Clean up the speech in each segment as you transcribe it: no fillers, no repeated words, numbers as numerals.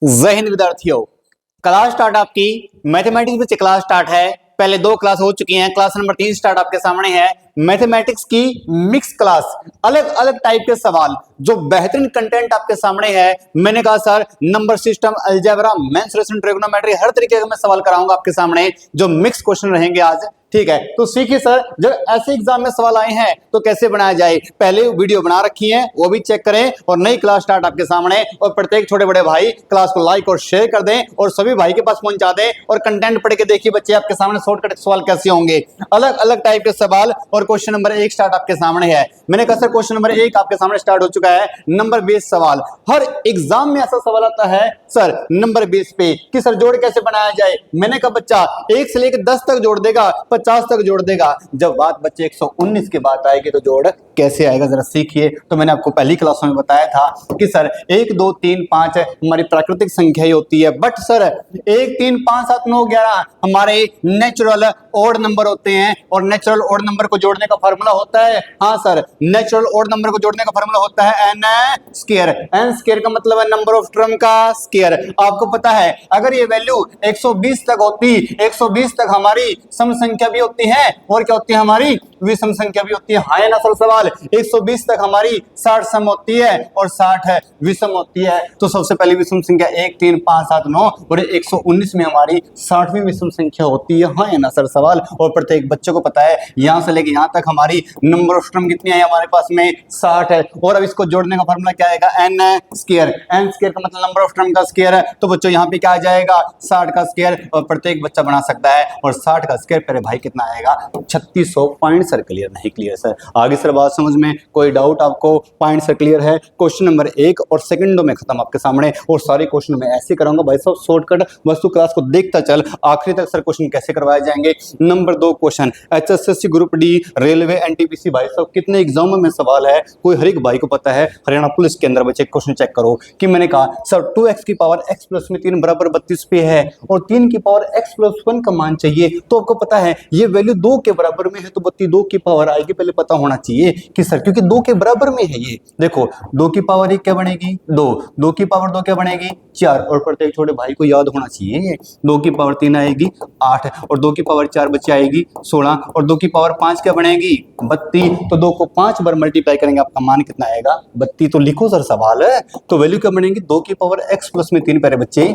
जय हिंद विद्यार्थियों, class start आपकी मैथमेटिक्स में क्लास स्टार्ट है। पहले 2 क्लास हो चुकी हैं, क्लास नंबर 3 स्टार्ट आपके सामने है। मैथमेटिक्स की मिक्स क्लास, अलग अलग टाइप के सवाल, जो बेहतरीन कंटेंट आपके सामने है। मैंने कहा sir number system, algebra, mensuration, trigonometry, हर तरीके का मैं सवाल कराऊंगा आपके सामने, जो मिक्स क्वेश्चन रहेंगे आज। ठीक है, तो सीखिए सर, जब ऐसे एग्जाम में सवाल आए हैं तो कैसे बनाया जाए। पहले वीडियो बना रखी है, वो भी चेक करें, और नई क्लास स्टार्ट आपके सामने। और प्रत्येक छोटे बड़े भाई क्लास को लाइक और शेयर कर दें और सभी भाई के पास पहुंचा दें, और कंटेंट पढ़ के देखिए बच्चे आपके सामने शॉर्टकट सवाल कैसे होंगे। अलग अलग टाइप के सवाल, और क्वेश्चन नंबर 1 स्टार्ट आपके सामने है। मैंने कहा सर क्वेश्चन नंबर 1 आपके सामने स्टार्ट हो चुका है। नंबर 20 सवाल, हर एग्जाम में ऐसा सवाल आता है सर नंबर 20 पे कि सर जोड़ कैसे बनाया जाए। मैंने कहा बच्चा 1 से लेकर 10 तक जोड़ देगा, 50 तक जोड़ देगा। जब बात बच्चे 119 की बात आएगी तो जोड़ कैसे आएगा जरा सीखिए। तो मैंने आपको पहली क्लासों में बताया था कि सर 1 2 3 5 हमारी प्राकृतिक संख्या ही होती है, बट सर 1 3 5 7 9 11 हमारे नेचुरल ओड नंबर होते हैं, और नेचुरल ओड नंबर को जोड़ने का फार्मूला होता है, हाँ सर, नेचुरल ओड नंबर को जोड़ने का फार्मूला होता है n स्क्वायर। n स्क्वायर का मतलब है नंबर ऑफ टर्म का स्क्वायर। आपको पता है अगर ये वैल्यू 120 तक होती, 120 तक हमारी सम संख्या भी होती है, और क्या होती है हमारी विषम संख्या भी होती है। हाँ है ना सर सवाल, 120 तक हमारी 60 सम होती है और 60 है विषम होती है। तो सबसे पहली विषम संख्या 1 3 5 7 9, और 119 में हमारी 60वीं विषम संख्या होती है। हाँ है ना सर सवाल, और प्रत्येक बच्चे को पता है यहां से लेके यहां तक हमारी नंबर ऑफ टर्म कितनी है हमारे पास में 60 है। और अब इसको जोड़ने का फॉर्मूला क्या आएगा, n स्क्वायर। n स्क्वायर का मतलब नंबर ऑफ टर्म का स्क्वायर है। तो बच्चों यहाँ पे क्या आ जाएगा, 60 का स्क्वायर, और प्रत्येक बच्चा बना सकता है। और 60 का स्क्वायर मेरे भाई कितना आएगा, 3600। Point sir clear? नहीं क्लियर सर? आगे सर बात समझ में, कोई डाउट आपको? पॉइंट सर क्लियर है। क्वेश्चन नंबर 1 और सेकंडों में खत्म आपके सामने, और सारे क्वेश्चन मैं ऐसे कराऊंगा भाई साहब शॉर्टकट, बस तू क्लास को देखता चल आखिरी तक। सर क्वेश्चन कैसे करवाए जाएंगे। Number 2 question HSSC group D, railway, NTPC, भाई साहब कितने एग्जामों में सवाल है, कोई हर एक भाई को पता है। हरियाणा पुलिस के अंदर बच्चे क्वेश्चन चेक करो कि मैंने कहा सर 2x की पावर x प्लस में 3 बराबर 32 पे है, और 3 की पावर x प्लस 1 का मान चाहिए। तो आपको पता है ये वैल्यू 2 के बराबर में है, तो 2 की पावर आएगी, पहले पता होना चाहिए कि सर क्योंकि 2 के बराबर में है ये। देखो 2 की पावर 1 क्या बनेगी, 2, 2 की पावर 2 क्या बनेगी, 4, और प्रत्येक छोटे भाई को याद होना चाहिए 2 की पावर 3 आएगी 8, और 2 की पावर 4 बच्चे आएगी 16, और 2 की पावर 5 क्या बनेगी 32। तो 2 को 5 बार मल्टीप्लाई करेंगे आपका मान कितना आएगा 32। तो लिखो सर सवाल है, तो वैल्यू क्या बनेगी 2 की पावर x प्लस में 3 प्यारे बच्चे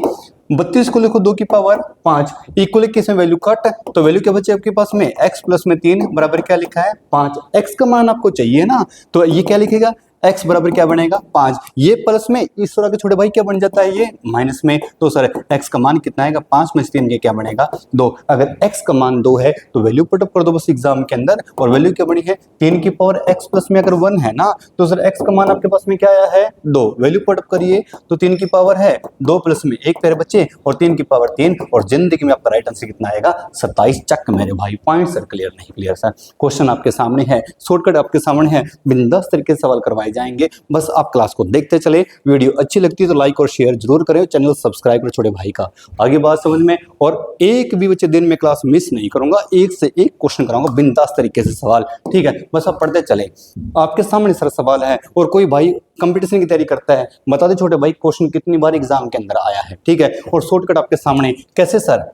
32 को लिखो 2 की पावर 5 इक्वल किसमें वैल्यू कट, तो वैल्यू क्या बचे आपके पास में x प्लस में 3 बराबर क्या लिखा है 5। x का मान आपको चाहिए ना, तो ये क्या लिखेगा x बराबर क्या बनेगा 5। ये प्लस में इस तरह के छोटे भाई क्या बन जाता है ये माइनस में। तो सर x का मान कितना आएगा 5 में से 3 क्या बनेगा 2। अगर x का मान 2 है तो वैल्यू पुटअप कर दो बस एग्जाम के अंदर, और वैल्यू क्या बनी है 3 की पावर x प्लस में अगर 1 है ना, तो सर x का मान आपके पास में क्या आया है 2। वैल्यू पुटअप करिए तो 3 की पावर है 2 प्लस में 1 प्यारे बच्चे, और 3 की पावर 3, और जिंदगी में आपका राइट आंसर कितना आएगा 27। चक मेरे भाई। Point sir clear? नहीं क्लियर सर? क्वेश्चन आपके सामने है, शॉर्टकट आपके सामने है, बिंदास तरीके से सवाल करवाए जाएंगे, बस आप क्लास को देखते चले। वीडियो अच्छी लगती है तो लाइक और शेयर जरूर करें, चैनल सब्सक्राइब करें छोटे भाई का। आगे बात समझ में, और एक भी बच्चे दिन में क्लास मिस नहीं करूंगा, एक से एक क्वेश्चन कराऊंगा बिंदास तरीके से सवाल। ठीक है, बस आप पढ़ते चले। आपके सामने सर सवाल है, और कोई भाई कंपटीशन की तैयारी करता है, बता दे छोटे भाई क्वेश्चन कितनी बार एग्जाम के अंदर आया है। ठीक है, और शॉर्टकट आपके सामने कैसे सर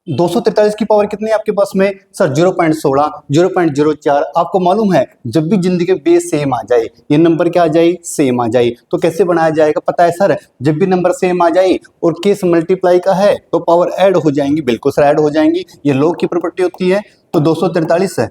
243 की पावर कितनी है आपके पास में सर 0.16, 0.04। आपको मालूम है जब भी जिंदगी में बेस सेम आ जाए, ये नंबर क्या आ जाए सेम आ जाए, तो कैसे बनाया जाएगा पता है सर, जब भी नंबर सेम आ जाए और केस मल्टीप्लाई का है तो पावर ऐड हो जाएंगी। बिल्कुल सर ऐड हो जाएंगी, ये लॉग की प्रॉपर्टी होती है। तो 243 है,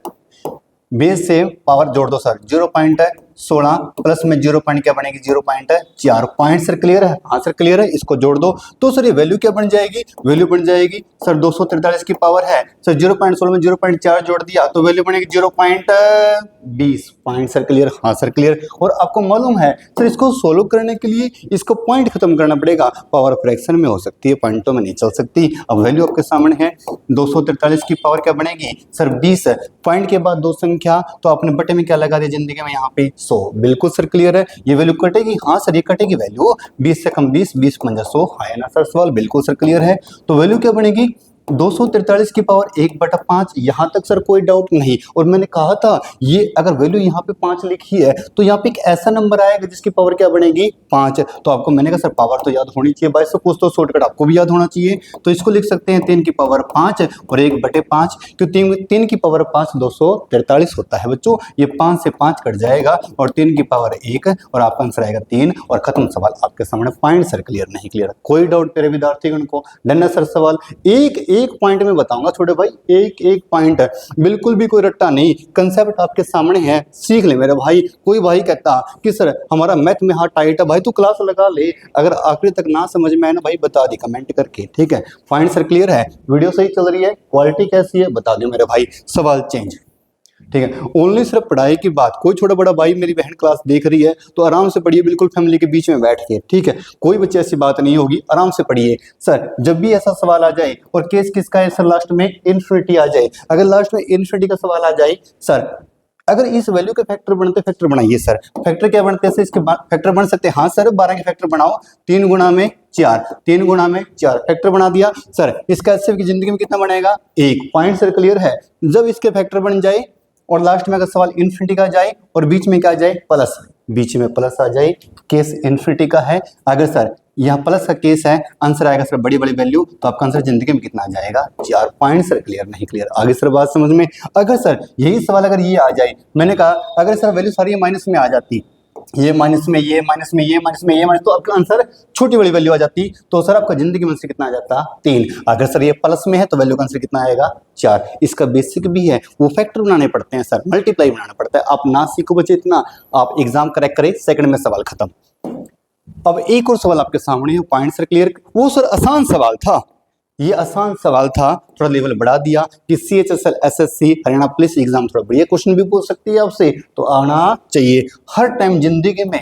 बेस से पावर जोड़ दो सर 0.16 प्लस में 0. क्या बनेगी 0.4। पॉइंट सर क्लियर है? हाँ सर क्लियर है, इसको जोड़ दो तो सर ये वैल्यू क्या बन जाएगी, वैल्यू बन जाएगी सर 243 की पावर है सर 0.16 में 0.4 जोड़ दिया तो वैल्यू बनेगी 0.20। Point sir clear? हाँ सर क्लियर। और आपको मालूम है सर इसको सोल्व करने के लिए इसको पॉइंट खत्म करना पड़ेगा, पावर फ्रैक्शन में हो सकती है, पॉइंटों में नहीं चल सकती। अब वैल्यू आपके सामने है 243 की पावर क्या बनेगी सर 20। पॉइंट के बाद दो संख्या, तो आपने बटे में क्या लगा दिया जिंदगी में यहाँ पे 100। बिल्कुल सर क्लियर है, ये वैल्यू कटेगी, हाँ सर ये कटेगी वैल्यू 20 से कम 20, 20 × 100। हाँ ना सर सवाल? बिल्कुल सर क्लियर है। तो वैल्यू क्या बनेगी 243 की पावर 1/5, यहाँ तक सर कोई डाउट नहीं। और मैंने कहा था ये अगर वैल्यू यहाँ पे 5 लिखी है तो यहाँ पे एक ऐसा नंबर आएगा जिसकी पावर क्या बनेगी 5। तो आपको मैंने कहा सर पावर तो याद होनी चाहिए भाई, सब कुछ तो शॉर्टकट आपको भी याद होना चाहिए। तो इसको लिख सकते हैं 3 की पावर 5 और 1/5, क्योंकि 3 की पावर 5 243 होता है बच्चों। ये 5 से 5 कट जाएगा और 3 की पावर 1 और आपका आंसर आएगा 3 और खत्म सवाल आपके सामने। पॉइंट सर क्लियर नहीं क्लियर, कोई डाउट मेरे विद्यार्थियों को? डन है सर सवाल? एक पॉइंट में बताऊंगा छोटे भाई, एक पॉइंट, बिल्कुल भी कोई रट्टा नहीं, कंसेप्ट आपके सामने है, सीख ले मेरे भाई। कोई भाई कहता कि सर हमारा मैथ में हाथ टाइट है, भाई तू क्लास लगा ले, अगर आखिरी तक ना समझ में आए ना भाई बता दी कमेंट करके, ठीक है? पॉइंट सर क्लियर है? वीडियो सही चल रही है? क्वालिटी कैसी है बता दो मेरे भाई। सवाल चेंज, ठीक है? ओनली सिर्फ पढ़ाई की बात, कोई छोटा बड़ा भाई मेरी बहन क्लास देख रही है तो आराम से पढ़िए, बिल्कुल फैमिली के बीच में बैठ के, ठीक है? कोई बच्चे ऐसी बात नहीं होगी, आराम से पढ़िए। सर जब भी ऐसा सवाल आ जाए और केस किसका है सर, लास्ट में इन्फिनिटी आ जाए, अगर लास्ट में इन्फिनिटी का सवाल आ जाए सर, अगर इस वैल्यू के फैक्टर बनते, फैक्टर बनाइए सर। फैक्टर क्या बनते हैं इसके फैक्टर बन सकते हैं? हाँ सर 12 के फैक्टर बनाओ, 3 गुणा में 4, 3 गुणा में 4 फैक्टर बना दिया सर। इसका एचसीएफ की जिंदगी में कितना बनेगा? 1। पॉइंट सर क्लियर है? जब इसके फैक्टर बन जाए और लास्ट में अगर सवाल इन्फिनिटी का जाए और बीच में क्या आ जाए प्लस, बीच में प्लस आ जाए, केस इन्फिनिटी का है, अगर सर यहाँ प्लस का केस है, आंसर आएगा सर बड़ी बड़ी वैल्यू, तो आपका आंसर जिंदगी में कितना आ जाएगा? 4। पॉइंट सर क्लियर नहीं क्लियर? आगे सर बात समझ में? अगर सर यही सवाल अगर ये आ जाए, मैंने कहा अगर सर वैल्यू सारी माइनस में आ जाती, ये माइनस में, ये माइनस में, ये माइनस में, ये माइनस, तो आपका आंसर छोटी बड़ी वैल्यू आ जाती, तो सर आपका जिंदगी में आंसर कितना आ जाता? 3। अगर सर ये प्लस में है तो वैल्यू का आंसर कितना आएगा? 4। इसका बेसिक भी है, वो फैक्टर बनाने पड़ते हैं सर, मल्टीप्लाई बनाना पड़ता है। आप ना सीखो बच्चे इतना, आप एग्जाम क्रैक करें, सेकंड में सवाल खत्म। अब एक और सवाल आपके सामने है, पॉइंट सर क्लियर? वो सर आसान सवाल था, ये आसान सवाल था, थोड़ा लेवल बढ़ा दिया कि CHSL SSC Haryana police exam थोड़ा बढ़िया क्वेश्चन भी पूछ सकती है आपसे, तो आना चाहिए। हर टाइम जिंदगी में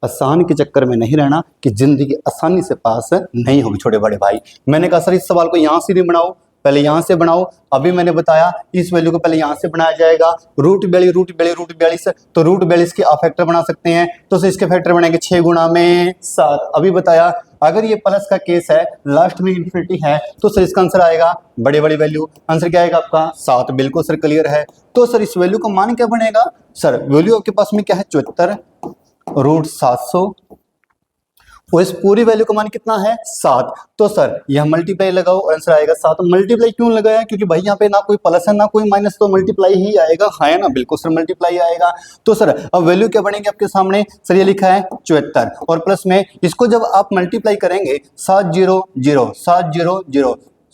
आसान के चक्कर में नहीं रहना कि जिंदगी आसानी से पास नहीं होगी छोटे बड़े भाई। मैंने कहा सर इस सवाल को यहाँ से नहीं बनाओ, पहले यहाँ से बनाओ। अभी मैंने बताया इस वैल्यू को पहले यहाँ से बनाया जाएगा, रूट 42, तो रूट 42 के आप फैक्टर बना सकते हैं, तो इसके फैक्टर बनेंगे 6 गुणा में 7। अभी बताया अगर ये प्लस का केस है, लास्ट में इन्फिनिटी है, तो सर इसका आंसर आएगा बड़ी बड़ी वैल्यू, आंसर क्या आएगा आपका? 7। बिल्कुल सर क्लियर है? तो सर इस वैल्यू का मान क्या बनेगा सर? वैल्यू आपके पास में क्या है? 74 रूट 700 और इस पूरी वैल्यू का मान कितना है? 7। तो सर यह मल्टीप्लाई लगाओ और आंसर आएगा 7। मल्टीप्लाई क्यों लगाया? क्योंकि भाई यहाँ पे ना कोई प्लस है ना कोई माइनस, तो मल्टीप्लाई ही आएगा, है ना? बिल्कुल सर मल्टीप्लाई आएगा। तो सर अब वैल्यू क्या बनेगी आपके सामने? सर ये लिखा है 74 और प्लस में इसको जब आप मल्टीप्लाई करेंगे 700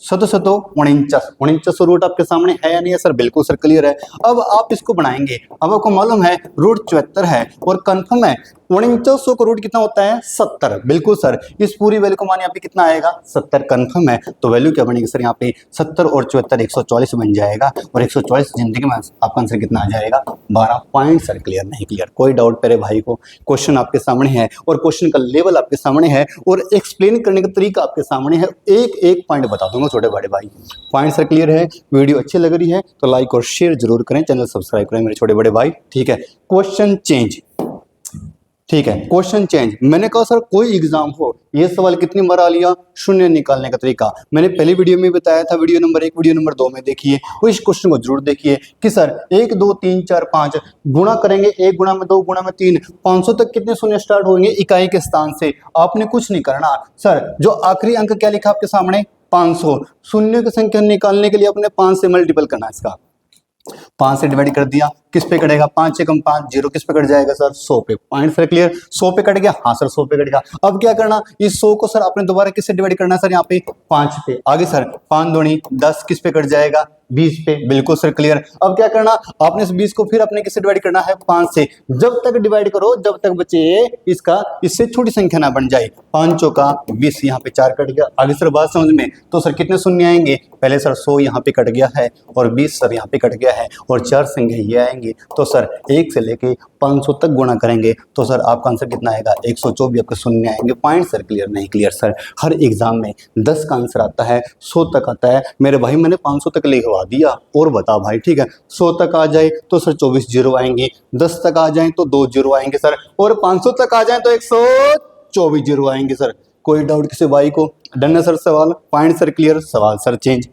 700 49 रूट आपके सामने है या नहीं है सर? बिल्कुल सर क्लियर है। अब आप इसको बनाएंगे, अब आपको मालूम है रूट 74 है और कंफर्म है 49 का रूट कितना होता है? 70। बिल्कुल सर, इस पूरी वैल्यू को मान यहाँ पे कितना आएगा? 70 कंफर्म है। तो वैल्यू क्या बनेगी सर यहाँ पे? 70 और 74 144 बन जाएगा और 144 जिंदगी में आपका आंसर कितना आ जाएगा? 12। पॉइंट सर क्लियर नहीं क्लियर? कोई डाउट मेरे भाई को? क्वेश्चन आपके सामने है और क्वेश्चन का लेवल आपके सामने है और एक्सप्लेन करने का तरीका आपके सामने है। एक पॉइंट बता दूंगा छोटे बड़े भाई। पॉइंट सर क्लियर है? वीडियो अच्छी लग रही है तो लाइक और शेयर जरूर करें, चैनल सब्सक्राइब करें मेरे छोटे बड़े भाई, ठीक है? क्वेश्चन चेंज, ठीक है? क्वेश्चन चेंज, मैंने कहा सर कोई एग्जाम हो, ये सवाल कितनी बार आ लिया? शून्य निकालने का तरीका मैंने पहली वीडियो में बताया था, वीडियो नंबर 1 वीडियो नंबर 2 में देखिए, वो इस क्वेश्चन को जरूर देखिए कि सर 1 2 3 4 5 गुणा करेंगे, 1 गुणा में 2 गुणा में 3, 500 तक कितने शून्य स्टार्ट होंगे? इकाई के स्थान से। आपने कुछ नहीं करना सर, जो आखिरी अंक क्या लिखा आपके सामने? 500। शून्य की संख्या निकालने के लिए अपने 5 से मल्टीपल करना, इसका 5 से डिवाइड कर दिया, किस पे कटेगा? 5 से कम 5, 0 किस पे कट जाएगा सर? 100 पे। Point sir clear? 100 पे कट गया? हाँ सर 100 पे कट गया। अब क्या करना? इस 100 को सर आपने दोबारा किससे डिवाइड करना है सर? यहाँ पे 5 पे। आगे सर 5 दूनी 10, किस पे कट जाएगा? 20 पे। बिल्कुल सर क्लियर? अब क्या करना? आपने इस 20 को फिर अपने किससे डिवाइड करना है? 5 से। जब तक डिवाइड करो जब तक बच्चे इसका इससे छोटी संख्या ना बन जाए। 5 चौका 20, यहाँ पे 4 कट गया। आगे सर बात समझ में? तो सर कितने शून्य आएंगे? पहले सर 100 यहाँ पे कट गया है और 20 सर यहाँ पे कट गया है और 4 संख्या ये आएंगे। तो सर 1 से लेके 500 तक गुणा करेंगे तो सर आपका आंसर कितना आएगा? 124 आपके शून्य आएंगे। पॉइंट सर क्लियर नहीं क्लियर? सर हर एग्जाम में 10 का आंसर आता है, 100 तक आता है मेरे भाई, मैंने 500 तक लिखवा दिया और बता भाई, ठीक है? 100 तक आ जाए तो सर 24 जीरो आएंगे, 10 तक आ जाए तो 2 जीरो आएंगे सर, और 500 तक आ जाए तो 124 जीरो आएंगे सर। कोई डाउट किसी भाई को? डन है सर सवाल? पॉइंट सर क्लियर, सवाल सर चेंज।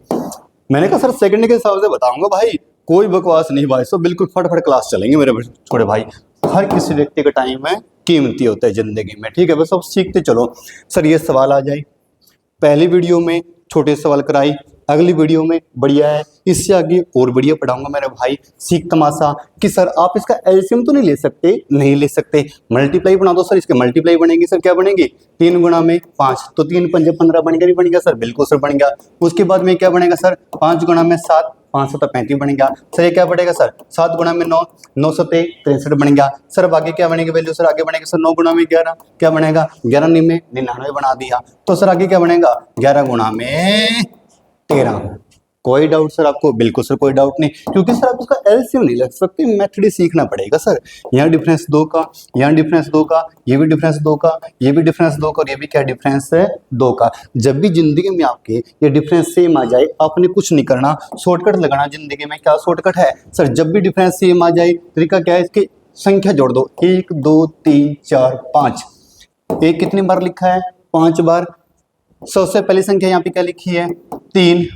मैंने कहा सर सेकंड के हिसाब से बताऊंगा भाई, कोई बकवास नहीं भाई, सब बिल्कुल फटाफट क्लास चलेंगे मेरे छोटे भाई। हर किसी व्यक्ति का टाइम है कीमती होता है जिंदगी में, ठीक है, बस अब सीखते चलो। सर ये सवाल आ जाए, पहली वीडियो में छोटे सवाल कराई, अगली वीडियो में बढ़िया है, इससे आगे और बढ़िया पढ़ाऊंगा मेरे भाई। सीख तमाशा कि सर आप इसका एलसीएम तो नहीं ले सकते? नहीं ले सकते, मल्टीप्लाई बना दो सर, इसके मल्टीप्लाई बनेगी सर, क्या बनेगी? 3 गुणा में 5, तो 3 पंजे 15 बन गया, नहीं बन गया सर? बिल्कुल सर बन गया। उसके बाद में क्या बनेगा सर? 5 गुणा में 7, 5 7 35 बन गया सर। ये क्या बढ़ेगा सर? 7 गुणा में 9, 9 7 63 बन गया सर। अब आगे क्या बनेगी वैल्यू सर? आगे बनेगा सर 9 गुणा में 11, क्या बनेगा? 11 में 99 बना दिया, तो सर आगे क्या बनेगा? 11 गुणा में 13। कोई डाउट सर आपको? बिल्कुल सर कोई डाउट नहीं, क्योंकि सर आप उसका एलसीएम नहीं लग सकते, मेथड ही सीखना पड़ेगा सर। यहाँ डिफरेंस 2 का, यहाँ डिफरेंस 2 का, ये भी डिफरेंस 2 का, ये भी डिफरेंस 2 का, और ये भी क्या डिफरेंस है? 2 का। जब भी जिंदगी में आपके ये डिफरेंस सेम आ जाए, आपने कुछ नहीं करना, शॉर्टकट लगाना जिंदगी में। क्या शॉर्टकट है सर? जब भी डिफरेंस सेम आ जाए, तरीका क्या है? इसकी संख्या जोड़ दो, 1 2 3 4 5। एक कितनी बार लिखा है? 5 बार। सबसे पहली संख्या यहाँ पे क्या लिखी है? 3।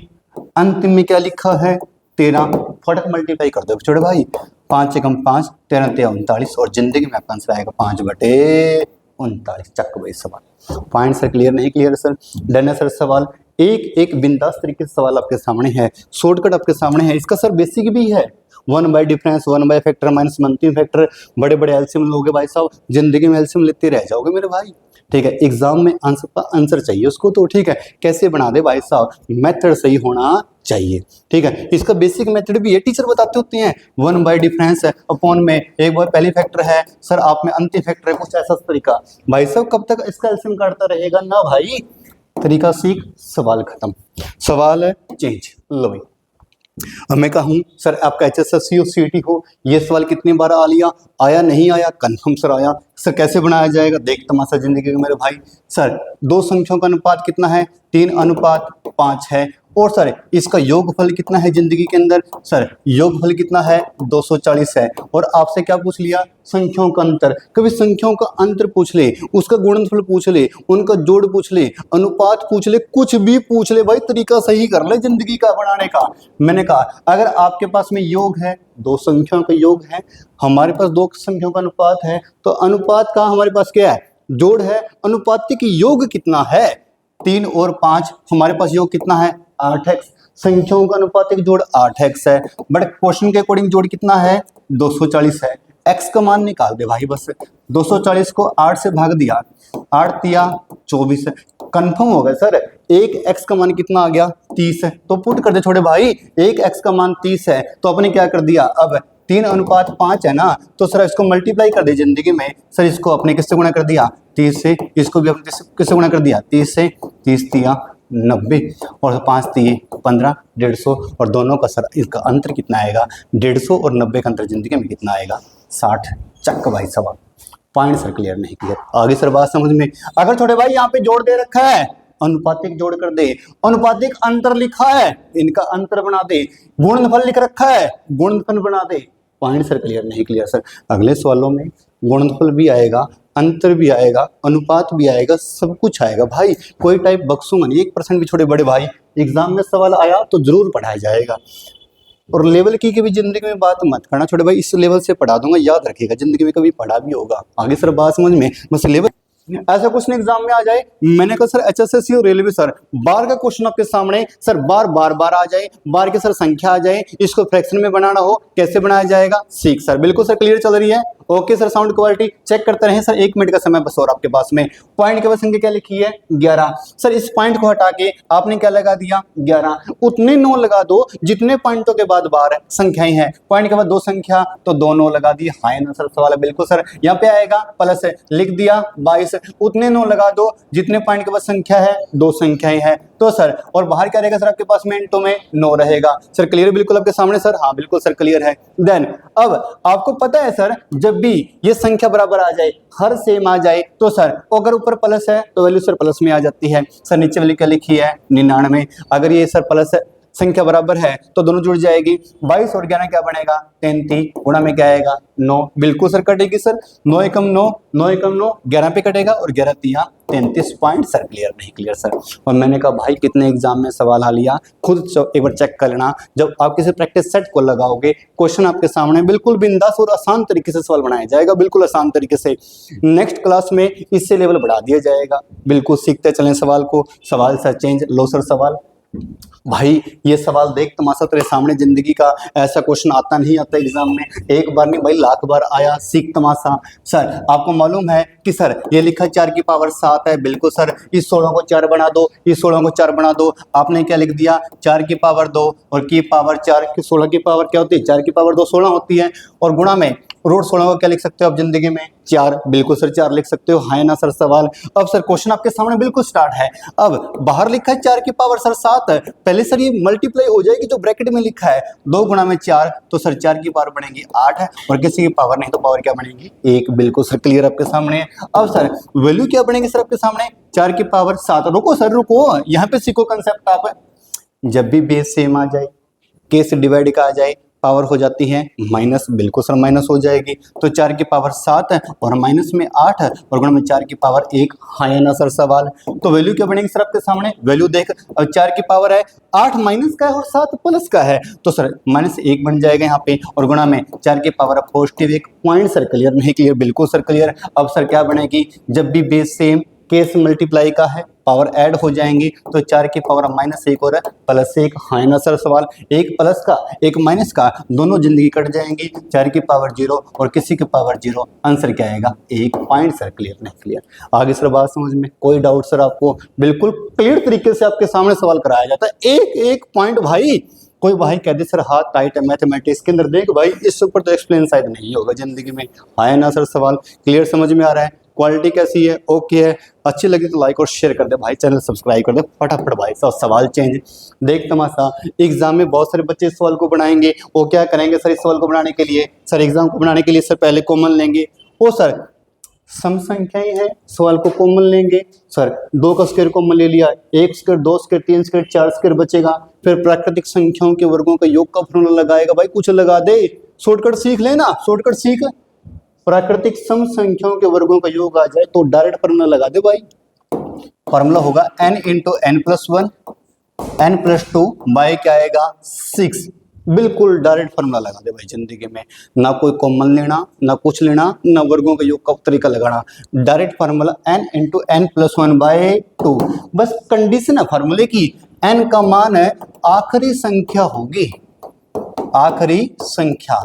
अंतिम में क्या लिखा है? 13। फटक मल्टीप्लाई कर दो छोटे भाई, 5 से कम 5, 13 3 39, और जिंदगी में आपका आंसर आएगा 5/39। चक भाई सवाल। पॉइंट सर क्लियर नहीं क्लियर सर? डन है सर सवाल? एक एक बिंदास तरीके से सवाल आपके सामने है, शॉर्टकट आपके सामने है। इसका सर बेसिक भी है, 1 bye difference, 1 by factor minus अंतिम फैक्टर। बड़े बड़े एलसीएम लोगे भाई साहब, जिंदगी में एलसीएम लेते रह जाओगे मेरे भाई, ठीक है। एग्जाम में आंसर चाहिए उसको, तो ठीक है, कैसे बना दे भाई साहब, मेथड सही होना चाहिए, ठीक है। इसका बेसिक मेथड भी ये टीचर बताते होते हैं। 1 बाय डिफरेंस है अपॉन में एक बार पहली फैक्टर है सर, आप में अंतिम फैक्टर है, कुछ ऐसा तरीका। भाई साहब कब तक इसका एलसीएम काटता रहेगा ना भाई? तरीका सीख, सवाल खत्म, सवाल है चेंज। लो भाई, अब मैं कहूँ सर आपका HSSC हो CET हो, ये सवाल कितनी बार आ लिया? आया नहीं आया? कंफर्म सर आया। सर कैसे बनाया जाएगा? देख तमाशा जिंदगी में मेरे भाई। सर 2 संख्याओं का अनुपात कितना है? 3:5 है। और सर इसका योगफल कितना है जिंदगी के अंदर? सर योगफल कितना है? 240 है। और आपसे क्या पूछ लिया? संख्याओं का अंतर। कभी संख्याओं का अंतर पूछ ले, उसका गुणनफल पूछ ले, उनका जोड़ पूछ ले, अनुपात पूछ ले, कुछ भी पूछ ले भाई, तरीका सही कर ले जिंदगी का बनाने का। मैंने कहा अगर आपके पास में योग है, 2 संख्याओं का योग है, हमारे पास 2 संख्याओं का अनुपात है, तो अनुपात का हमारे पास क्या है? जोड़ है। अनुपातिक योग कितना है? 3 और 5। हमारे पास योग कितना है? 8x। संख्याओं का अनुपातिक जोड़ 8x है, बट क्वेश्चन के अकॉर्डिंग जोड़ कितना है? 240 है। x का मान निकाल दे भाई, बस 240 को 8 से भाग दिया, 8 तिया 24 है। कंफर्म हो गया सर, एक x का मान कितना आ गया? 30 है। तो पुट कर दे छोटे भाई, एक x का मान 30 है, तो अपने क्या कर दिया? अब 3:5 है ना, तो सर इसको मल्टीप्लाई कर दे जिंदगी में। सर इसको अपने किससे गुणा कर दिया? 30 से। इसको भी अपने किससे गुणा कर दिया? 30 से। 30 तिया 90 और 5 तिये 15, 150, और दोनों का सर इसका अंतर कितना आएगा? 150 और 90 का अंतर जिंदगी में कितना आएगा? 60। चक भाई सवाल। पॉइंट सर क्लियर नहीं क्लियर? आगे सर बात समझ में? अगर छोटे भाई यहाँ पे जोड़ दे रखा है, अनुपातिक जोड़ कर दे, अनुपातिक अंतर लिखा है, इनका अंतर बना दे, गुणनफल लिख रखा है, गुणनफल बना दे। पॉइंट सर क्लियर नहीं क्लियर सर? अगले सवालों में गुणनफल भी आएगा, अंतर भी आएगा, अनुपात भी आएगा, सब कुछ आएगा भाई, कोई टाइप बक्सूंगा नहीं 1% भी। छोटे बड़े भाई एग्जाम में सवाल आया तो जरूर पढ़ाया जाएगा। और लेवल की भी जिंदगी में बात मत करना छोटे भाई, इस लेवल से पढ़ा दूंगा, याद रखिएगा, जिंदगी में कभी पढ़ा भी होगा। आगे सर बात समझ में? बस लेवल ऐसा क्वेश्चन एग्जाम में आ जाए, मैंने कहा सर HSSC और रेलवे सर बार का क्वेश्चन आपके सामने, सर बार आ जाए, बार के सर संख्या आ जाए, इसको फ्रैक्शन में बनाना हो, कैसे बनाया जाएगा? सीख सर। बिल्कुल सर क्लियर चल रही है? Okay sir, sound quality check करते रहे सर, 1 मिनट का समय बस और आपके पास में। पॉइंट के बाद संख्या क्या लिखी है? 11। सर इस पॉइंट को हटा के आपने क्या लगा दिया? 11। उतने 9 लगा दो जितने पॉइंटों के बाद बार संख्याएं हैं। पॉइंट के बाद 2 संख्या तो 2 9 लगा दिए। हाँ ना सर सवाल है? बिल्कुल सर। यहाँ पे आएगा प्लस है, लिख दिया 22। उतने 9 लगा दो जितने पॉइंट के बाद संख्या है, 2 संख्याएं हैं, तो सर और बाहर क्या रहेगा सर आपके पास में? इनटू में 9 रहेगा। सर क्लियर बिल्कुल आपके सामने सर? हाँ बिल्कुल सर क्लियर है। देन अब आपको पता है सर, जब भी ये संख्या बराबर आ जाए, हर सेम आ जाए, तो सर अगर ऊपर प्लस है तो वैल्यू सर प्लस में आ जाती है। सर नीचे वाली क्या लिखी है? 99। अगर ये सर प्लस है, संख्या बराबर है तो दोनों जुड़ जाएगी। 22 और 11 क्या बनेगा 33, गुणा में क्या आएगा 9, बिल्कुल सर कटेगी सर। 9 एकम 9, 9 एकम 9, 11 पे कटेगा और 11 तिया 33 पॉइंट सर। क्लियर नहीं क्लियर सर। और मैंने कहा भाई कितने एग्जाम में सवाल हाल लिया, खुद एक बार चेक कर लेना। जब आप किसी प्रैक्टिस सेट को लगाओगे, क्वेश्चन आपके सामने बिल्कुल बिंदास और आसान तरीके से सवाल बनाया जाएगा, बिल्कुल आसान तरीके से। नेक्स्ट क्लास में इससे लेवल बढ़ा दिया जाएगा, बिल्कुल सीखते चलें सवाल को। सवाल सर चेंज लो सर सवाल। भाई ये सवाल देख तमाशा तेरे सामने, जिंदगी का ऐसा क्वेश्चन आता नहीं आता एग्जाम में, एक बार नहीं भाई लाख बार आया, सीख तमाशा। सर आपको मालूम है कि सर ये लिखा 4 की पावर 7 है, बिल्कुल सर। इस 16 को 4 बना दो, इस 16 को 4 बना दो। आपने क्या लिख दिया 4 की पावर 2 और की पावर 4, 16 की पावर क्या होती है 4 की पावर 2 16 होती है। और गुणा में रूट 16 को क्या लिख सकते हो आप जिंदगी में 4, बिल्कुल सर 4 लिख सकते हो। है ना सर सवाल। अब सर क्वेश्चन आपके सामने बिल्कुल स्टार्ट है। अब बाहर लिखा है 4 की पावर सर 7 है, पहले सर ये मल्टीप्लाई हो जाएगी जो ब्रैकेट में लिखा है 2 गुणा में 4, तो सर 4 की पावर बनेगी 8 है और किसी की पावर नहीं तो पावर क्या बनेगी 1, बिल्कुल सर क्लियर आपके सामने। अब सर वैल्यू क्या बनेगी सर आपके सामने 4 की पावर 7। रुको सर रुको, यहाँ पे सीखो कंसेप्ट आप। जब भी बेस सेम आ जाए, के से डिवाइड का आ जाए, पावर हो जाती है माइनस, बिल्कुल सर माइनस हो जाएगी। तो 4 की पावर 7 है और माइनस में 8 है और गुणा में 4 की पावर 1। हाँ या ना सर सवाल। तो वैल्यू क्या बनेगी सर आपके सामने, वैल्यू देख, अब 4 की पावर है 8 माइनस का है और 7 प्लस का है, तो सर माइनस 1 बन जाएगा यहाँ पे। और गुणा में 4 की power positive 1 point sir. Clear नहीं क्लियर, बिल्कुल सर क्लियर। अब सर क्या बनेगी, जब भी बेस सेम केस मल्टीप्लाई का है, पावर ऐड हो जाएंगी, तो 4 की पावर -1 और +1। हाँ ना सर सवाल। एक प्लस का एक माइनस का दोनों जिंदगी कट जाएंगी, 4 की पावर 0 और किसी की पावर 0, आंसर क्या आएगा 1 पॉइंट सर। क्लियर नहीं क्लियर, आगे सर बात समझ में कोई डाउट सर? आपको बिल्कुल क्लियर तरीके से आपके सामने सवाल कराया जाता है, एक एक पॉइंट। भाई कोई भाई कह दे सर हाथ टाइट है मैथमेटिक्स के अंदर, देख भाई इसके ऊपर तो एक्सप्लेन शायद नहीं होगा जिंदगी में। आया ना सर सवाल, क्लियर समझ में आ रहा है? क्वालिटी कैसी है, ओके है, अच्छी लगी तो लाइक और शेयर कर दे भाई, चैनल सब्सक्राइब कर दे फटाफट भाई। सब सवाल चेंज देख तमाशा। एग्जाम में बहुत सारे बच्चे इस सवाल को बनाएंगे, वो क्या करेंगे सर इस सवाल को बनाने के लिए, सर एग्जाम को बनाने के लिए सर पहले कॉमन लेंगे। ओ सर सम संख्याएं हैं, सवाल को कॉमन लेंगे। सर 2 का स्क्वायर कॉमन ले लिया, 1 स्क्वायर 2 स्क्वायर 3 स्क्वायर 4 स्क्वायर बचेगा। फिर प्राकृतिक संख्याओं के वर्गों का योग का फॉर्मूला लगाएगा। भाई कुछ लगा दे, शॉर्टकट सीख लेना, शॉर्टकट सीख। प्राकृतिक सम संख्याओं के वर्गों का योग आ जाए तो डायरेक्ट फॉर्मूला लगा दे भाई। फॉर्मूला होगा n into n+1 n+2 bye क्या आएगा 6, बिल्कुल डायरेक्ट फॉर्मूला लगा दे भाई जिंदगी में। ना कोई कॉमन लेना, ना कुछ लेना, ना वर्गों का योग का तरीका लगाना, direct formula n into n+1 by 2। बस कंडीशन है फॉर्मूले की, n का मान है आखिरी संख्या होगी, आखिरी संख्या,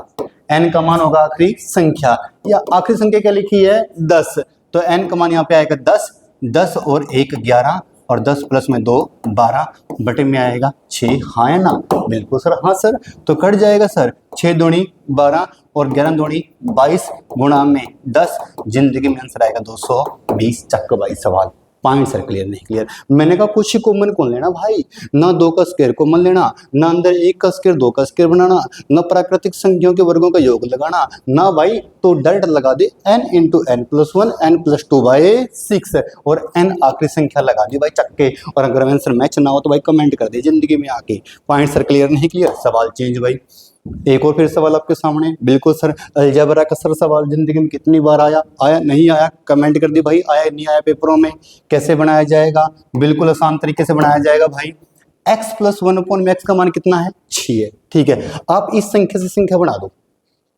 n का मान होगा आखिरी संख्या। या आखिरी संख्या क्या लिखी है 10, तो n का मान यहाँ पे आएगा 10, 10 और 1 11 और 10 प्लस में 2 12 बटे में आएगा 6। हाँ है ना, बिल्कुल सर हाँ सर। तो कट जाएगा सर 6 दूनी 12 और 11 दूनी 22 गुणा में 10, जिंदगी में आंसर आएगा 220। चक्कर भाई सवाल पॉइंट सर। क्लियर नहीं क्लियर, मैंने कहा कुछ ही कॉमन कौन लेना भाई, ना 2 का स्क्वायर कॉमन लेना, ना अंदर 1 का स्क्वायर 2 का स्क्वायर बनाना, ना प्राकृतिक संख्याओं के वर्गों का योग लगाना, ना भाई तो डायरेक्ट लगा दे n into n+1 n+2 bye 6 और n आखिरी संख्या लगा दी भाई चक्के। और अगर आंसर मैच ना हो तो भाई कमेंट कर दे जिंदगी में आके। पॉइंट सर क्लियर नहीं क्लियर, सवाल चेंज भाई। एक और फिर सवाल आपके सामने, बिल्कुल सर अलजेब्रा का सर सवाल जिंदगी में कितनी बार आया, आया नहीं आया कमेंट कर दी भाई, आया नहीं आया पेपरों में। कैसे बनाया जाएगा, बिल्कुल आसान तरीके से बनाया जाएगा भाई। x+1/x का मान कितना है 6 है, ठीक है। आप इस संख्या से संख्या बना दो,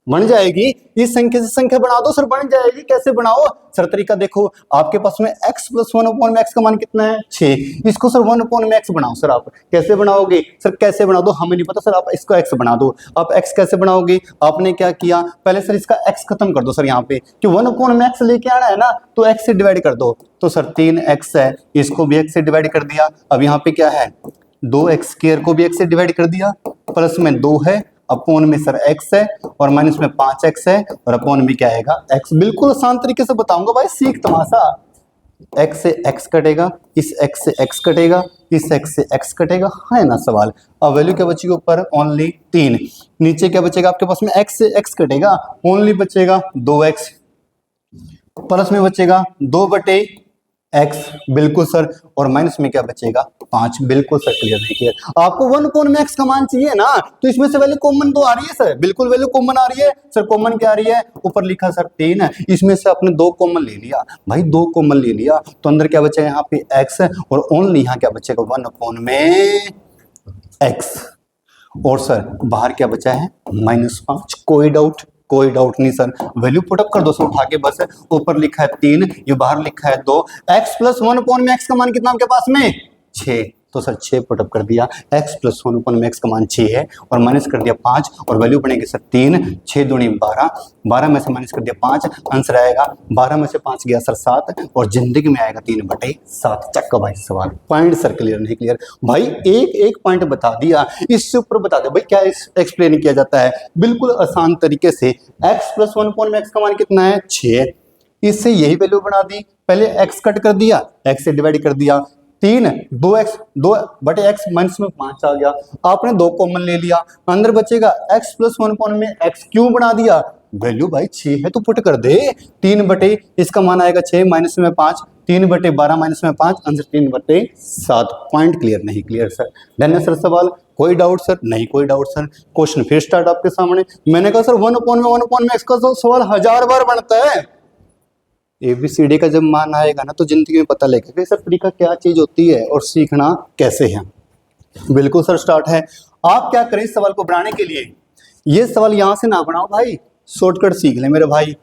बन जाएगी, इस संख्या से संख्या बना दो सर, बन जाएगी। कैसे बनाओ सर, तरीका देखो, आपके पास में x+1/x का मान कितना है 6, इसको सर 1/x बनाओ सर। आप कैसे बनाओगे सर, कैसे बना दो हमें नहीं पता सर, आप इसको x बना दो। आप x कैसे बनाओगे, आपने क्या किया पहले सर इसका x खत्म कर दो सर, यहाँ पे कि 1/x लेके आना है ना, तो x से डिवाइड कर दो। तो सर 3x है, इसको भी x से डिवाइड कर दिया। अब यहाँ पे क्या है 2x² को भी x से डिवाइड कर दिया, प्लस में 2 है, अपोन में सर x है और माइनस में 5x है और अपोन में क्या आएगा x। बिल्कुल आसान तरीके से बताऊंगा भाई, सीख तमाशा। x से x कटेगा, इस x से x कटेगा, इस x से x कटेगा, है ना सवाल। अब वैल्यू क्या बचेगी ऊपर ओनली 3, नीचे क्या बचेगा आपके पास में x से x कटेगा, ओनली बचेगा 2x, प्लस में बचेगा 2/, x, बिल्कुल सर। और माइनस में क्या बचेगा 5, बिल्कुल सर, क्लियर नहीं क्लियर। आपको 1/x का मान चाहिए ना, तो इसमें से वैल्यू कॉमन तो आ रही है सर, बिल्कुल वैल्यू कॉमन आ रही है सर। कॉमन क्या आ रही है, ऊपर लिखा सर 3 है, इसमें से आपने 2 कॉमन ले लिया भाई, 2 कॉमन ले लिया, तो अंदर क्या बचेगा यहाँ पे x, और ओनली यहाँ क्या बचेगा 1/x। और सर बाहर क्या बचा है -5। कोई डाउट, कोई डाउट नहीं सर, वैल्यू पुटअप कर दो सर उठा के बस। ऊपर लिखा है 3, ये बाहर लिखा है 2, x प्लस 1/x का मान कितना आपके पास में 6, तो सर 6 पुटअप कर दिया। x प्लस 1/x का मान 6 है, और माइनस कर दिया 5, और वैल्यू बनेगी सर 3, 6 दूनी 12, 12 में से माइनस कर दिया 5, आंसर आएगा 12 में से 5 गया सर 7, और जिंदगी में आएगा 3/7। चक्का भाई सवाल, पॉइंट सर क्लियर नहीं क्लियर भाई, एक एक पॉइंट बता दिया, इससे ऊपर बता दे भाई क्या एक्सप्लेन किया जाता है, बिल्कुल आसान तरीके से। x प्लस 1/x का मान कितना है 6, इससे यही वैल्यू बना दी, पहले x कट कर दिया, x से डिवाइड कर दिया, 3, 2x, 2/x माइनस में 5 आ गया, आपने 2 कॉमन ले लिया, अंदर बचेगा x प्लस 1/x, क्यों बना दिया, वैल्यू भाई 6 है तो पुट कर दे, 3 इसका मान आएगा 6 माइनस में 5, 3/12 माइनस में 5, आंसर 3/7। पॉइंट क्लियर नहीं क्लियर सर, डन है सर सवाल, कोई डाउट सर, नहीं कोई डाउट सर। क्वेश्चन फिर स्टार्ट आपके सामने, मैंने कहा सर 1/x का तो सवाल 1000 बार बनता है, ABCD का जब मान आएगा ना तो जिंदगी में पता लगेगा कि सर तरीका क्या चीज होती है और सीखना कैसे है। बिल्कुल सर स्टार्ट है। आप क्या करें इस सवाल को बनाने के लिए, ये सवाल यहां से ना बनाओ भाई, शॉर्टकट सीख ले मेरे भाई,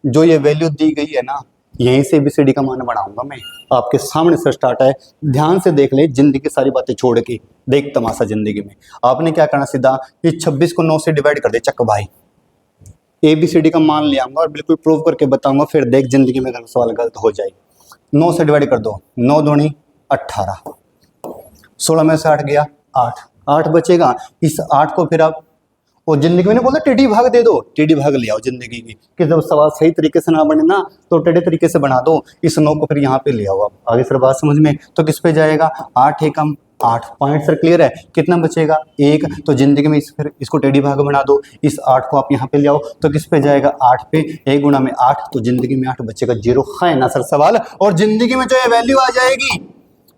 जो ये वैल्यू दी गई है ना यहीं से ABCD का मान बनाऊंगा मैं, आपके सामने से स्टार्ट है, ध्यान से देख ले, जिंदगी की सारी बातें छोड़ के देख तमाशा जिंदगी में। आपने क्या करना, सीधा इस 26 को 9 से डिवाइड कर दे, चक भाई, ABCD का मान ले आऊंगा और बिल्कुल प्रूव करके बताऊंगा, फिर देख जिंदगी में अगर सवाल गलत हो जाए। 9 से डिवाइड कर दो, 9 दूनी 18, 16 में से 8 गया 8, 8 बचेगा, इस 8 को फिर आप, और जिंदगी में नहीं बोलते टेढ़ी भाग दे दो, टेढ़ी भाग ले आओ जिंदगी की, कि जब सवाल सही तरीके से ना बने ना तो टेढ़े तरीके से बना दो, इस 9 को फिर यहाँ पे ले आओ आप, आगे सर बात समझ में, तो किस पे जाएगा 8 एकम 8, पॉइंट सर क्लियर है, कितना बचेगा 1, तो जिंदगी में फिर इसको टेढ़ी भाग बना दो, इस 8 को आप यहाँ पे ले आओ, तो किस पे जाएगा 8 पे, 1 गुणा में 8, तो जिंदगी में 8 बचेगा 0, है ना सर सवाल। और जिंदगी में जो ये वैल्यू आ जाएगी,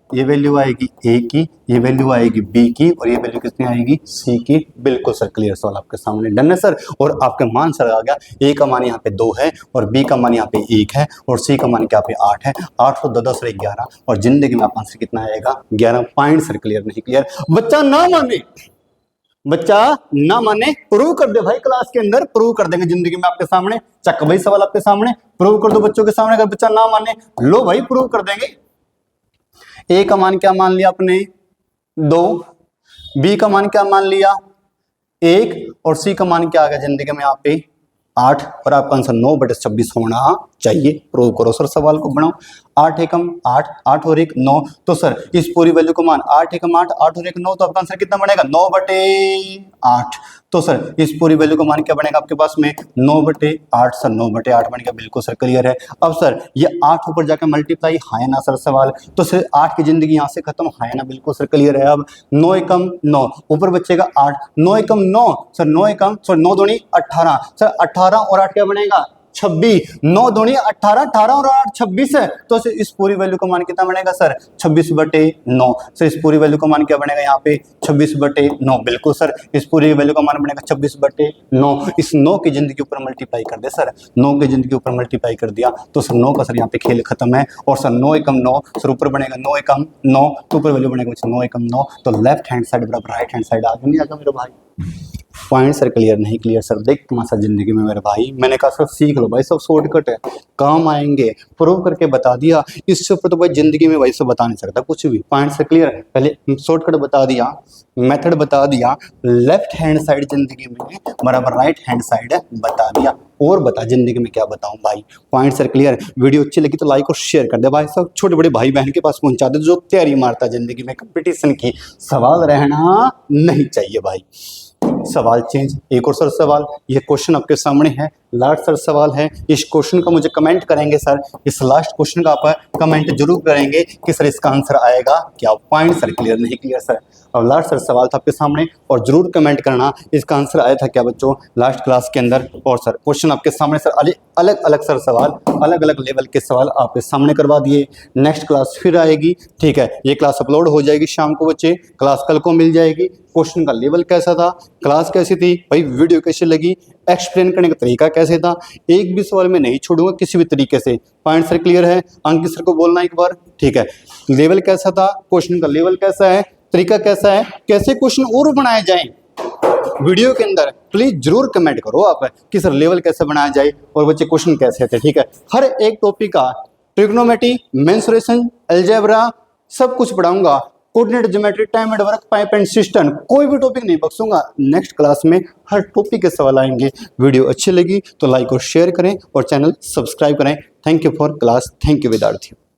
ये वैल्यू आएगी A की, ये वैल्यू आएगी B की, और ये वैल्यू कितनी आएगी C की, बिल्कुल सर क्लियर सवाल आपके सामने, डन है सर। और आपके मान सर आ गया, A का मान यहाँ पे 2 है, और B का मान यहाँ पे 1 है, और C का मान क्या पे 8 है, 8 को 10 से 11, और जिंदगी में आपका आंसर कितना आएगा 11, पॉइंट सर क्लियर नहीं क्लियर। बच्चा ना माने, बच्चा ना माने, प्रूव कर दे भाई, क्लास के अंदर प्रूव कर देंगे जिंदगी में आपके सामने, चक भाई सवाल आपके सामने, प्रूव कर दो बच्चों के सामने, अगर बच्चा ना माने लो भाई प्रूव कर देंगे। A का मान क्या मान लिया आपने 2, B का मान क्या मान लिया 1, और C का मान क्या आ गया जिंदगी में यहाँ पे 8, और आपका आंसर 9/26 होना चाहिए। प्रूव करो सर, सवाल को बनाओ। 8 एकम 8, 8 और 1 9, तो सर इस पूरी वैल्यू को मान 8 एकम 8, 8 और 1 9, तो आपका आंसर कितना बनेगा 9/8। तो सर इस पूरी वैल्यू का मान क्या बनेगा आपके पास में 9/8, सर 9/8 बन गया, बिल्कुल सर क्लियर है। अब सर ये 8 ऊपर जाकर मल्टीप्लाई है ना सर सवाल, तो सर 8 की जिंदगी यहाँ से खत्म है ना, बिल्कुल सर क्लियर है। अब 9 एकम 9, ऊपर बचेगा 8, 9 एकम 9, सर 9 एकम, सर 9 दूनी 18, सर 18 और 8 क्या बनेगा 26, 9 दूनी 18, 18 और 8 26 है, तो इस पूरी वैल्यू का मान कितना बनेगा सर 26/9। सर इस पूरी वैल्यू का मान क्या बनेगा यहाँ पे 26/9, बिल्कुल सर इस पूरी वैल्यू का मान बनेगा 26/9। इस 9 की जिंदगी के ऊपर मल्टीप्लाई कर दे सर, 9 की जिंदगी के ऊपर मल्टीप्लाई कर दिया तो सर 9 का सर यहाँ पे खेल खत्म है। और सर 9 एकम 9, सर ऊपर बनेगा 9 एकम 9, तो ऊपर वैल्यू बनेगा 9 एकम 9, तो लेफ्ट हैंड साइड बराबर राइट हैंड साइड, आगे नहीं आगा मेरे भाई। पॉइंट सर क्लियर नहीं क्लियर सर, देख तमाशा जिंदगी में मेरे भाई, मैंने कहा सर सीख लो भाई, सब शॉर्टकट है, काम आएंगे, प्रूव करके बता दिया, इससे ऊपर तो भाई जिंदगी में वैसे बता नहीं सकता कुछ भी। पॉइंट सर क्लियर है, पहले शॉर्टकट बता दिया, मेथड बता दिया, लेफ्ट हैंड साइड जिंदगी में बराबर राइट हैंड साइड बता दिया, और बता जिंदगी में क्या बताऊं भाई। Point sir clear. वीडियो अच्छी लगी तो लाइक और शेयर कर दे भाई, सब छोटे बड़े भाई बहन के पास पहुंचा दे जो तैयारी मारता जिंदगी में, कंपटीशन की सवाल रहना नहीं चाहिए भाई। सवाल चेंज। एक और सर सवाल, ये क्वेश्चन आपके सामने है, लास्ट सर सवाल है। इस क्वेश्चन का मुझे कमेंट करेंगे सर, इस लास्ट क्वेश्चन का आप कमेंट जरूर करेंगे कि सर इसका आंसर आएगा क्या। पॉइंट सर क्लियर नहीं क्लियर सर। और लास्ट सर सवाल था आपके सामने, और जरूर कमेंट करना इसका आंसर आया था क्या बच्चों लास्ट क्लास के अंदर। और सर क्वेश्चन आपके सामने सर अलग अलग सर सवाल, अलग अलग लेवल के सवाल आपके सामने करवा दिए। नेक्स्ट क्लास फिर आएगी, ठीक है, ये क्लास अपलोड हो जाएगी शाम को बच्चे, क्लास कल को मिल जाएगी। क्वेश्चन का लेवल कैसा था, क्लास कैसी थी भाई, वीडियो कैसी लगी, एक्सप्लेन करने का तरीका कैसे था, एक भी सवाल में नहीं छोड़ूंगा किसी भी तरीके से। पॉइंट सर क्लियर है, अंकित सर को बोलना एक बार, ठीक है। लेवल कैसा था, क्वेश्चन का लेवल कैसा है, तरीका कैसा है, कैसे क्वेश्चन और बनाए जाएं वीडियो के अंदर, प्लीज जरूर कमेंट करो आप कि सर लेवल कैसे बनाया जाए और बच्चे क्वेश्चन कैसे थे, ठीक है। हर एक टॉपिक का ट्रिग्नोमेट्री, मेंसुरेशन, अलजेब्रा सब कुछ पढ़ाऊंगा। Coordinate geometry, time and work, pipe and system, कोई भी टॉपिक नहीं बख्शूंगा। नेक्स्ट क्लास में हर टॉपिक के सवाल आएंगे। वीडियो अच्छी लगी तो लाइक और शेयर करें और चैनल सब्सक्राइब करें। Thank you for class, thank you विद्यार्थियों।